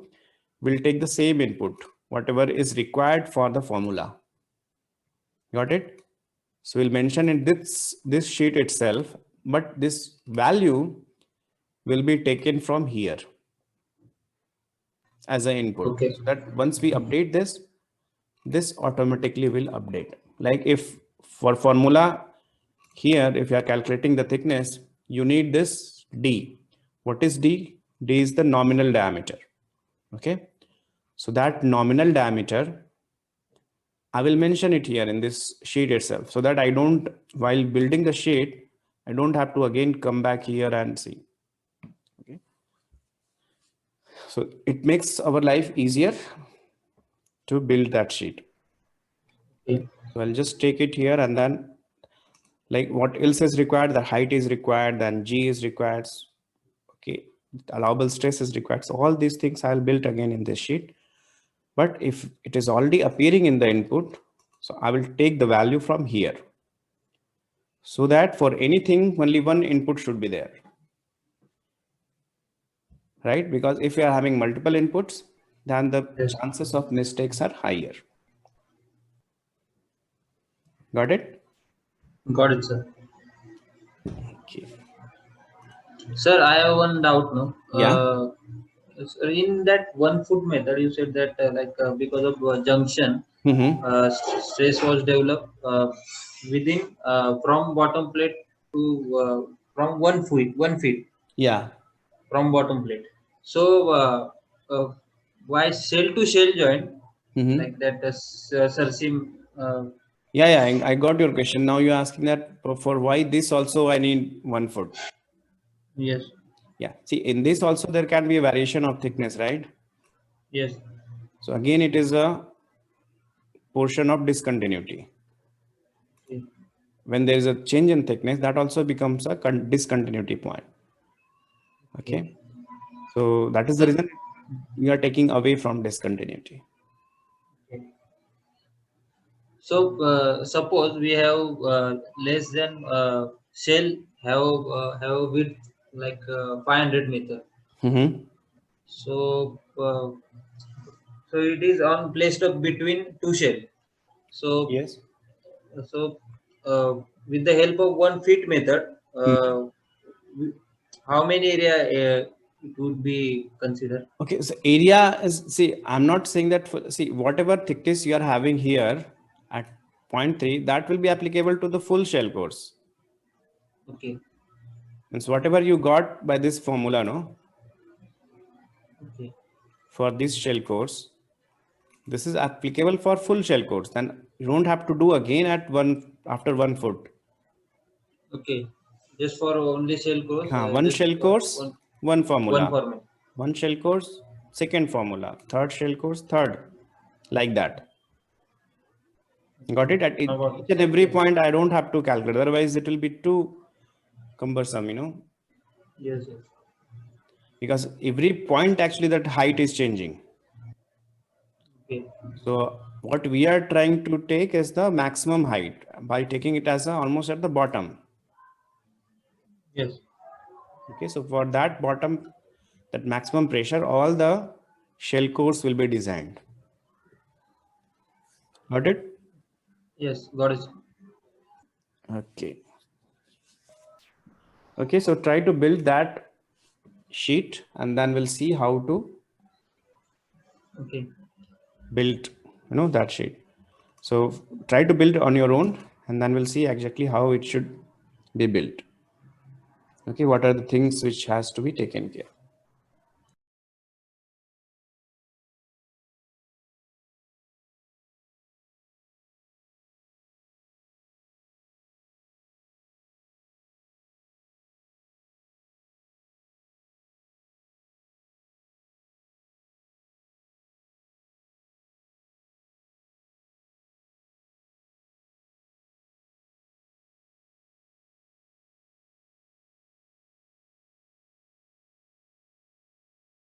S1: we'll take the same input, whatever is required for the formula. Got it? So we'll mention in this sheet itself, but this value will be taken from here as an input.
S2: Okay.
S1: So that once we update this automatically will update. Like if for formula here, if you are calculating the thickness, you need this D. What is D? D is the nominal diameter. Okay. So that nominal diameter, I will mention it here in this sheet itself, so that I don't, while building the sheet, I don't have to again come back here and see. Okay. So it makes our life easier to build that sheet.
S2: Okay.
S1: So I'll just take it here, and then like what else is required, the height is required, then G is required. Okay. Allowable stress is required. So all these things I'll build again in this sheet. But if it is already appearing in the input, so I will take the value from here, so that for anything, only one input should be there. Right? Because if you are having multiple inputs, then the
S2: Yes.
S1: chances of mistakes are higher. Got it?
S2: Got it, sir.
S1: Okay.
S2: Sir, I have one doubt, no?
S1: Yeah.
S2: In that 1 foot method, you said that because of junction,
S1: Mm-hmm.
S2: stress was developed within from bottom plate to from 1 feet
S1: Yeah.
S2: from bottom plate. So why shell to shell joint
S1: Mm-hmm.
S2: like that? Sarsim.
S1: Yeah, yeah. I got your question. Now you're asking that for why this also I need 1 foot.
S2: Yes.
S1: Yeah. See, in this also there can be a variation of thickness, right?
S2: Yes.
S1: So again, it is a portion of discontinuity.
S2: Okay.
S1: When there is a change in thickness, that also becomes a discontinuity point.
S2: Okay.
S1: Okay. So that is the
S2: So,
S1: reason you are taking away from discontinuity.
S2: okay. So suppose we have less than shell have width like 500 meter.
S1: Mm-hmm.
S2: So so it is on placed up between two shell. So
S1: Yes.
S2: so with the help of 1 feet method, we- how many area it would be considered?
S1: Okay. So area is, see, I'm not saying that see, whatever thickness you are having here at 0.3, that will be applicable to the full shell course.
S2: Okay.
S1: Means whatever you got by this formula, no,
S2: Okay.
S1: for this shell course, this is applicable for full shell course. Then you don't have to do again at after 1 foot.
S2: Okay. Just for only shell course,
S1: One
S2: just
S1: shell course, one
S2: one
S1: formula.
S2: format.
S1: One shell course, second formula. Third shell course, third. Like that. Got it? At
S2: Now
S1: each
S2: got it.
S1: and every
S2: Yes.
S1: point, I don't have to calculate. Otherwise, it will be too cumbersome,
S2: Yes. Yes.
S1: because every point actually that height is changing.
S2: Okay.
S1: So what we are trying to take is the maximum height by taking it as almost at the bottom.
S2: Yes.
S1: Okay, so for that bottom, that maximum pressure, all the shell cores will be designed. Got it?
S2: Yes. Got it.
S1: Okay. Okay, so try to build that sheet and then we'll see how to
S2: Okay.
S1: build, that sheet. So try to build on your own and then we'll see exactly how it should be built. Okay, what are the things which has to be taken care?